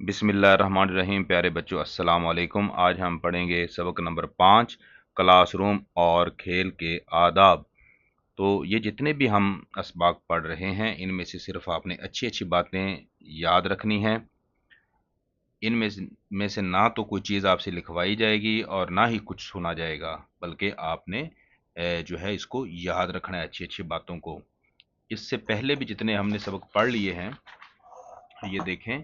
बिस्मिल्लाहिर्रहमानिर्रहीम। प्यारे बच्चों, अस्सलाम वालेकुम। आज हम पढ़ेंगे सबक नंबर 5, क्लासरूम और खेल के आदाब। तो ये जितने भी हम असबाक पढ़ रहे हैं, इनमें से सिर्फ आपने अच्छी अच्छी बातें याद रखनी हैं। इनमें से ना तो कोई चीज़ आपसे लिखवाई जाएगी और ना ही कुछ सुना जाएगा, बल्कि आपने जो है इसको याद रखना है, अच्छी अच्छी बातों को। इससे पहले भी जितने हमने सबक पढ़ लिए हैं, ये देखें।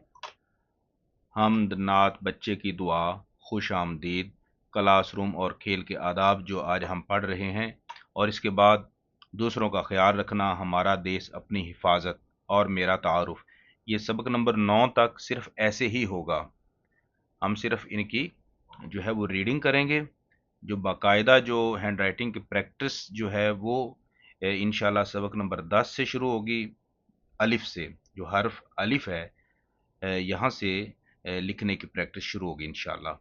हमद, नात, बच्चे की दुआ, खुश आमदीद, क्लासरूम और खेल के आदाब जो आज हम पढ़ रहे हैं, और इसके बाद दूसरों का ख्याल रखना, हमारा देश, अपनी हिफाजत और मेरा तारुफ। ये सबक नंबर 9 तक सिर्फ ऐसे ही होगा। हम सिर्फ इनकी जो है वो रीडिंग करेंगे। जो बाकायदा जो हैंड राइटिंग की प्रैक्टिस जो है वो इंशाल्लाह सबक नंबर 10 से शुरू होगी। अलिफ से, जो हर्फ अलिफ है, यहाँ से लिखने की प्रैक्टिस शुरू होगी इंशाल्लाह।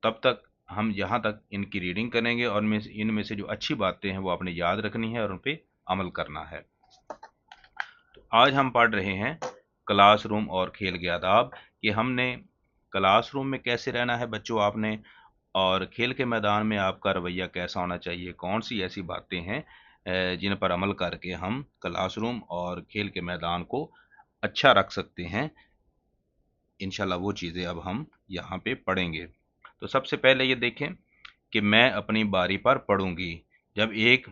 तब तक हम यहाँ तक इनकी रीडिंग करेंगे, और इनमें से जो अच्छी बातें हैं वो आपने याद रखनी है और उन पे अमल करना है। तो आज हम पढ़ रहे हैं क्लासरूम और खेल के आदाब, कि हमने क्लासरूम में कैसे रहना है बच्चों आपने, और खेल के मैदान में आपका रवैया कैसा होना चाहिए। कौन सी ऐसी बातें हैं जिन पर अमल करके हम क्लासरूम और खेल के मैदान को अच्छा रख सकते हैं। इंशाल्लाह वो चीज़ें अब हम यहाँ पे पढ़ेंगे। तो सबसे पहले ये देखें कि मैं अपनी बारी पर पढ़ूंगी। जब एक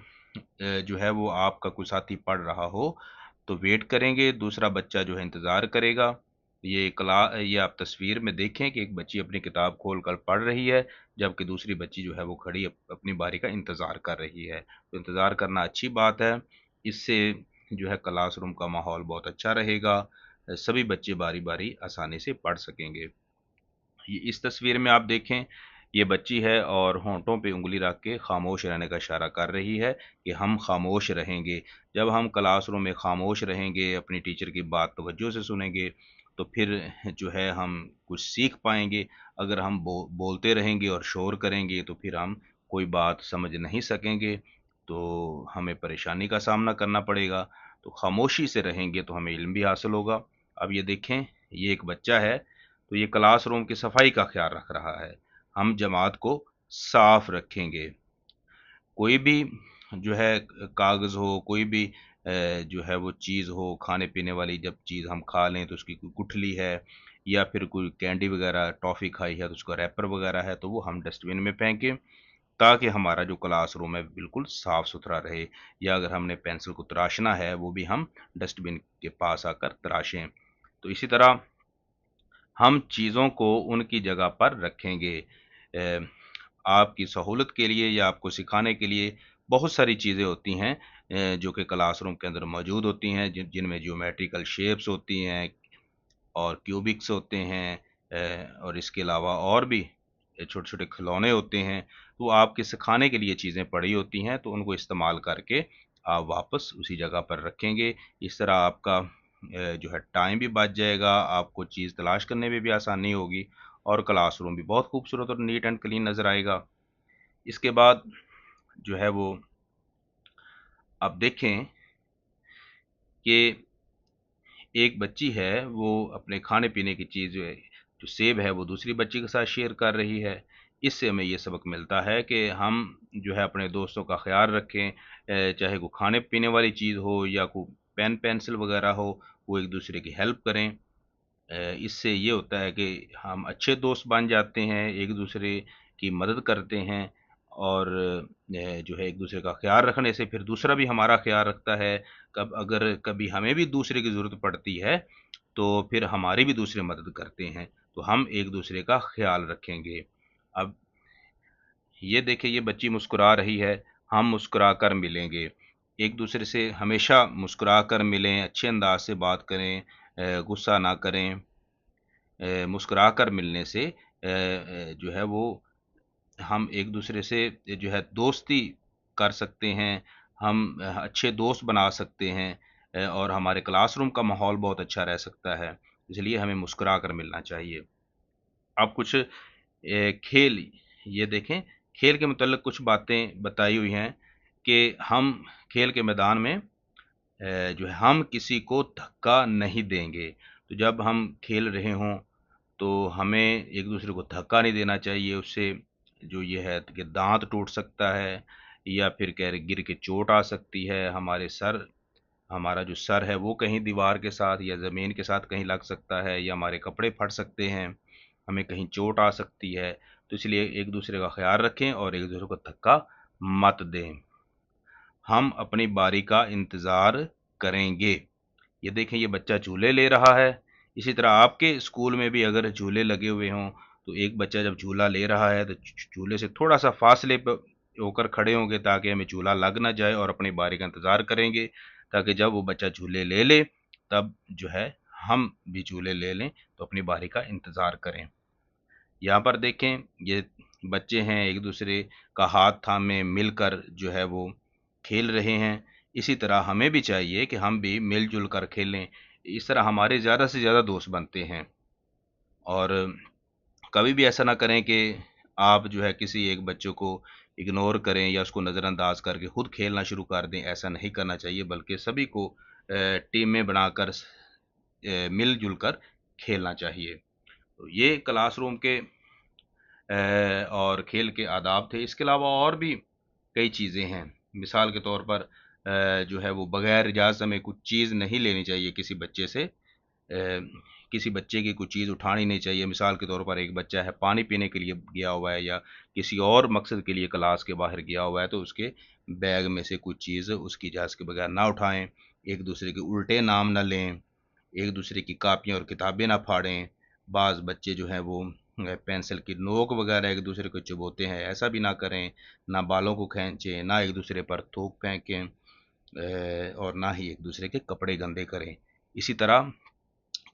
जो है वो आपका कोई साथी पढ़ रहा हो तो वेट करेंगे, दूसरा बच्चा जो है इंतज़ार करेगा। ये आप तस्वीर में देखें कि एक बच्ची अपनी किताब खोल कर पढ़ रही है, जबकि दूसरी बच्ची जो है वो खड़ी अपनी बारी का इंतज़ार कर रही है। तो इंतज़ार करना अच्छी बात है। इससे जो है क्लासरूम का माहौल बहुत अच्छा रहेगा। सभी बच्चे बारी बारी आसानी से पढ़ सकेंगे। ये इस तस्वीर में आप देखें, ये बच्ची है और होंठों पे उंगली रख के खामोश रहने का इशारा कर रही है कि हम खामोश रहेंगे। जब हम क्लासरूम में खामोश रहेंगे, अपनी टीचर की बात तवज्जो से सुनेंगे, तो फिर जो है हम कुछ सीख पाएंगे। अगर हम बोलते रहेंगे और शोर करेंगे तो फिर हम कोई बात समझ नहीं सकेंगे, तो हमें परेशानी का सामना करना पड़ेगा। तो खामोशी से रहेंगे तो हमें इल्म भी हासिल होगा। अब ये देखें, ये एक बच्चा है, तो ये क्लासरूम की सफाई का ख्याल रख रहा है। हम जमात को साफ रखेंगे। कोई भी जो है कागज़ हो, कोई भी जो है वो चीज़ हो, खाने पीने वाली जब चीज़ हम खा लें तो उसकी कोई गुठली है, या फिर कोई कैंडी वगैरह टॉफ़ी खाई है तो उसका रैपर वगैरह है, तो वो हम डस्टबिन में फेंकें, ताकि हमारा जो क्लासरूम है बिल्कुल साफ सुथरा रहे। या अगर हमने पेंसिल को तराशना है, वो भी हम डस्टबिन के पास आकर तराशें। तो इसी तरह हम चीज़ों को उनकी जगह पर रखेंगे। अ, आपकी सहूलत के लिए या आपको सिखाने के लिए बहुत सारी चीज़ें होती हैं जो कि क्लासरूम के अंदर मौजूद होती हैं, जिनमें ज्योमेट्रिकल शेप्स होती हैं और क्यूबिक्स होते हैं, और इसके अलावा और भी छोटे-छोटे खिलौने होते हैं। तो आपके सिखाने के लिए चीज़ें पड़ी होती हैं, तो उनको इस्तेमाल करके आप वापस उसी जगह पर रखेंगे। इस तरह आपका जो है टाइम भी बच जाएगा, आपको चीज़ तलाश करने में भी आसानी होगी, और क्लासरूम भी बहुत खूबसूरत और नीट एंड क्लीन नज़र आएगा। इसके बाद जो है वो आप देखें कि एक बच्ची है, वो अपने खाने-पीने की चीज़ जो सेब है, वो दूसरी बच्ची के साथ शेयर कर रही है। इससे हमें ये सबक मिलता है कि हम जो है अपने दोस्तों का ख़्याल रखें, चाहे वो खाने-पीने वाली चीज़ हो या कोई पेन-पेंसिल वग़ैरह हो, वो एक-दूसरे की हेल्प करें। इससे ये होता है कि हम अच्छे दोस्त बन जाते हैं, एक-दूसरे की मदद करते हैं, और जो है एक-दूसरे का ख़्याल रखने से फिर दूसरा भी हमारा ख़्याल रखता है। कब अगर कभी हमें भी दूसरे की ज़रूरत पड़ती है, तो फिर हमारी भी दूसरे मदद करते हैं, तो हम एक-दूसरे का ख़्याल रखेंगे। अब ये देखिए, ये बच्ची मुस्कुरा रही है, हम मुस्कुरा कर मिलेंगे। एक-दूसरे से हमेशा मुस्कुरा कर मिलें, अच्छे अंदाज़ से बात करें, गुस्सा ना करें। मुस्कुराकर मिलने से जो है वो हम एक-दूसरे से जो है दोस्ती कर सकते हैं, हम अच्छे दोस्त बना सकते हैं, और हमारे क्लासरूम का माहौल बहुत अच्छा रह सकता है। इसलिए हमें मुस्कुरा कर मिलना चाहिए। अब कुछ खेल, ये देखें, खेल के मुतल्लिक़ कुछ बातें बताई हुई हैं कि हम खेल के मैदान में जो है हम किसी को धक्का नहीं देंगे। तो जब हम खेल रहे हों, تو ہمیں ایک دوسرے کو دھکا نہیں دینا چاہیے، اس سے جو یہ ہے کہ دانت ٹوٹ سکتا ہے یا پھر گر کے چوٹ آ سکتی ہے، ہمارا جو سر ہے وہ کہیں دیوار کے ساتھ یا زمین کے ساتھ کہیں لگ سکتا ہے، یا ہمارے کپڑے پھٹ سکتے ہیں، ہمیں کہیں چوٹ آ سکتی ہے۔ تو اس لیے ایک دوسرے کا خیال رکھیں اور ایک دوسرے کو دھکا مت دیں۔ ہم اپنی باری کا انتظار کریں گے۔ یہ دیکھیں، یہ بچہ جھولے لے رہا ہے۔ اسی طرح آپ کے اسکول میں بھی اگر جھولے لگے ہوئے ہوں تو ایک بچہ جب جھولا لے رہا ہے تو جھولے سے تھوڑا سا فاصلے پہ ہو کر کھڑے ہوں گے تاکہ ہمیں جھولا لگ نہ جائے، اور اپنی باری کا انتظار کریں گے تاکہ جب وہ بچہ جھولے لے لے تب جو ہے ہم بھی جھولے لے لیں تو اپنی باری کا انتظار کریں۔ یہاں پر دیکھیں، یہ بچے ہیں ایک دوسرے کا ہاتھ تھامے مل کر جو ہے وہ کھیل رہے ہیں۔ اسی طرح ہمیں بھی چاہیے کہ ہم بھی مل جل کر کھیلیں، اس طرح ہمارے زیادہ سے زیادہ دوست بنتے ہیں۔ اور کبھی بھی ایسا نہ کریں کہ آپ جو ہے کسی ایک بچے کو اگنور کریں یا اس کو نظر انداز کر کے خود کھیلنا شروع کر دیں، ایسا نہیں کرنا چاہیے، بلکہ سبھی کو ٹیمیں بنا کر مل جل کر کھیلنا چاہیے۔ تو یہ کلاس روم کے اور کھیل کے آداب تھے۔ اس کے علاوہ اور بھی کئی چیزیں ہیں۔ مثال کے طور پر جو ہے وہ بغیر اجازت ہمیں کچھ چیز نہیں لینی چاہیے کسی بچے سے، کسی بچے کی کوئی چیز اٹھانی نہیں چاہیے۔ مثال کے طور پر ایک بچہ ہے پانی پینے کے لیے گیا ہوا ہے یا کسی اور مقصد کے لیے کلاس کے باہر گیا ہوا ہے، تو اس کے بیگ میں سے کچھ چیز اس کی اجازت کے بغیر نہ اٹھائیں، ایک دوسرے کے الٹے نام نہ لیں، ایک دوسرے کی کاپیاں اور کتابیں نہ پھاڑیں۔ بعض بچے جو ہیں وہ پینسل کی نوک وغیرہ ایک دوسرے کو چبوتے ہیں، ایسا بھی نہ کریں۔ نہ بالوں کو کھینچیں، نہ ایک دوسرے پر تھوک پھینکیں، اور نہ ہی ایک دوسرے کے کپڑے گندے کریں۔ اسی طرح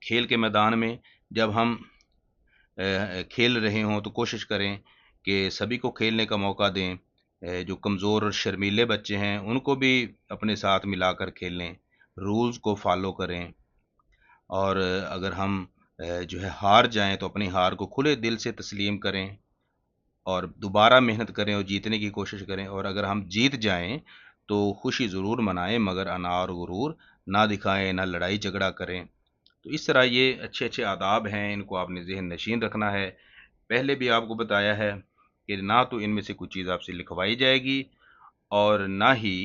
کھیل کے میدان میں جب ہم کھیل رہے ہوں تو کوشش کریں کہ سبھی کو کھیلنے کا موقع دیں۔ جو کمزور اور شرمیلے بچے ہیں ان کو بھی اپنے ساتھ ملا کر کھیلیں، رولز کو فالو کریں۔ اور اگر ہم جو ہے ہار جائیں تو اپنی ہار کو کھلے دل سے تسلیم کریں اور دوبارہ محنت کریں اور جیتنے کی کوشش کریں، اور اگر ہم جیت جائیں تو خوشی ضرور منائیں مگر انا اور غرور نہ دکھائیں، نہ لڑائی جھگڑا کریں۔ تو اس طرح یہ اچھے اچھے آداب ہیں، ان کو آپ نے ذہن نشین رکھنا ہے۔ پہلے بھی آپ کو بتایا ہے کہ نہ تو ان میں سے کچھ چیز آپ سے لکھوائی جائے گی اور نہ ہی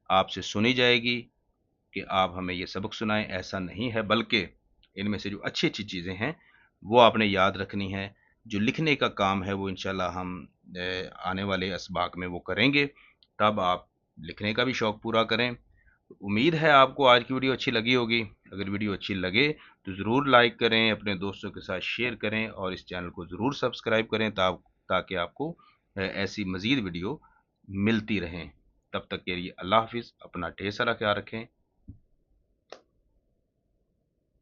آپ سے سنی جائے گی کہ آپ ہمیں یہ سبق سنائیں، ایسا نہیں ہے، بلکہ ان میں سے جو اچھی اچھی چیزیں ہیں وہ آپ نے یاد رکھنی ہے۔ جو لکھنے کا کام ہے وہ انشاءاللہ ہم آنے والے اسباق میں وہ کریں گے، تب آپ لکھنے کا بھی شوق پورا کریں۔ امید ہے آپ کو آج کی ویڈیو اچھی لگی ہوگی۔ اگر ویڈیو اچھی لگے تو ضرور لائک کریں، اپنے دوستوں کے ساتھ شیئر کریں اور اس چینل کو ضرور سبسکرائب کریں تاکہ آپ کو ایسی مزید ویڈیو ملتی رہیں۔ تب تک کے لیے اللہ حافظ، اپنا ڈھیر سارا خیال رکھیں۔